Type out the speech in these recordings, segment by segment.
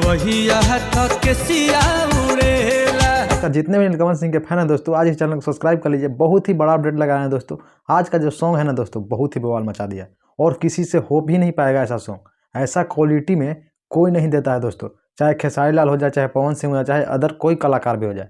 कहिया तक के सिया उड़ेला। जितने भी नीलकमल सिंह के फैन हैं दोस्तों, आज इस चैनल को सब्सक्राइब कर लीजिए। बहुत ही बड़ा अपडेट लगा रहे हैं दोस्तों। आज का जो सॉन्ग है ना दोस्तों, बहुत ही बवाल मचा दिया और किसी से हो भी नहीं पाएगा ऐसा सॉन्ग। ऐसा क्वालिटी में कोई नहीं देता है दोस्तों, चाहे खेसारी लाल हो जाए, चाहे पवन सिंह हो जाए, चाहे अदर कोई कलाकार भी हो जाए।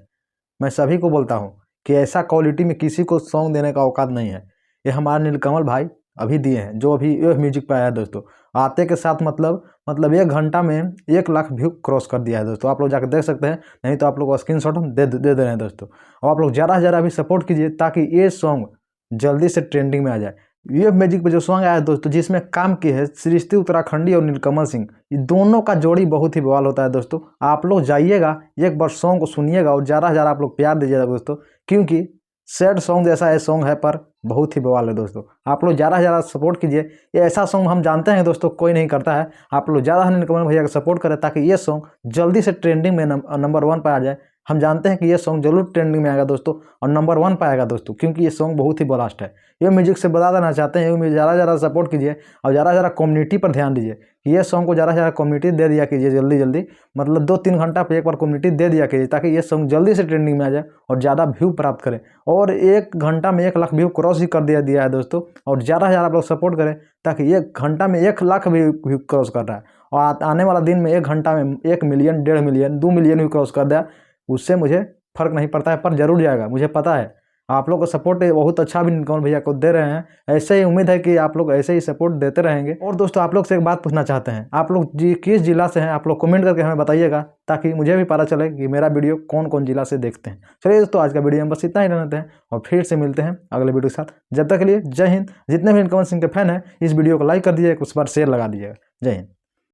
मैं सभी को बोलता हूँ कि ऐसा क्वालिटी में किसी को सॉन्ग देने का औकात नहीं है। ये हमारे नीलकमल भाई अभी दिए हैं, जो अभी ये म्यूजिक पे आया है दोस्तों। आते के साथ मतलब 1 घंटा में 1 लाख व्यू क्रॉस कर दिया है दोस्तों। आप लोग जाकर देख सकते हैं, नहीं तो आप लोग को स्क्रीनशॉट हम दे दे रहे हैं दोस्तों। और आप लोग ज़्यादा से ज़्यादा अभी सपोर्ट कीजिए ताकि ये सॉन्ग जल्दी से ट्रेंडिंग में आ जाए। ये म्यूजिक पे जो सॉन्ग आया है दोस्तों, जिसमें काम किए हैं सृष्टि उत्तराखंडी और नीलकमल सिंह, ये दोनों का जोड़ी बहुत ही बवाल होता है दोस्तों। आप लोग जाइएगा, एक बार सॉन्ग को सुनिएगा और ज़्यादा से ज़्यादा आप लोग प्यार दीजिएगा दोस्तों, क्योंकि सैड सॉन्ग जैसा ये सॉन्ग है पर बहुत ही बवाल है दोस्तों। आप लोग ज़्यादा से ज़्यादा सपोर्ट कीजिए। ये ऐसा सॉन्ग हम जानते हैं दोस्तों कोई नहीं करता है। आप लोग ज़्यादा नीलकमल भैया का सपोर्ट करें ताकि ये सॉन्ग जल्दी से ट्रेंडिंग में नंबर 1 पर आ जाए। हम जानते हैं कि ये सॉन्ग जरूर ट्रेंडिंग में आएगा दोस्तों और नंबर 1 पर आएगा दोस्तों, क्योंकि ये सॉन्ग बहुत ही ब्लास्ट है। ये म्यूजिक से बता देना चाहते हैं, ये ज़्यादा से ज़्यादा सपोर्ट कीजिए और ज़्यादा से ज़्यादा कम्युनिटी पर ध्यान दीजिए कि ये सॉन्ग को ज़्यादा से ज़्यादा कम्युनिटी दे दिया कीजिए जल्दी मतलब 2-3 घंटा पर एक बार कम्युनिटी दे दिया कीजिए ताकि ये सॉन्ग जल्दी से ट्रेंडिंग में आ जाए और ज़्यादा व्यू प्राप्त करें। और 1 घंटा में 1 लाख व्यू क्रॉस ही कर दिया है दोस्तों। और ज़्यादा से ज़्यादा आप लोग सपोर्ट करें ताकि 1 घंटा में 1 लाख व्यू क्रॉस कर रहा है और आने वाला दिन में 1 घंटा में 1 मिलियन, 1.5 मिलियन, 2 मिलियन भी क्रॉस कर दिया, उससे मुझे फ़र्क नहीं पड़ता है, पर जरूर जाएगा, मुझे पता है। आप लोग का सपोर्ट बहुत अच्छा भी नीलकमल भैया को दे रहे हैं। ऐसे ही उम्मीद है कि आप लोग ऐसे ही सपोर्ट देते रहेंगे। और दोस्तों आप लोग से एक बात पूछना चाहते हैं, आप लोग किस जिला से हैं, आप लोग कमेंट करके हमें बताइएगा ताकि मुझे भी पता चले कि मेरा वीडियो कौन कौन जिला से देखते हैं। चलिए दोस्तों, आज का वीडियो हम बस इतना ही रहते हैं और फिर से मिलते हैं अगले वीडियो के साथ। जब तक के लिए जय हिंद। जितने भी नीलकमल सिंह के फैन हैं, इस वीडियो को लाइक कर दीजिएगा, उस पर शेयर लगा दीजिएगा। जय हिंद।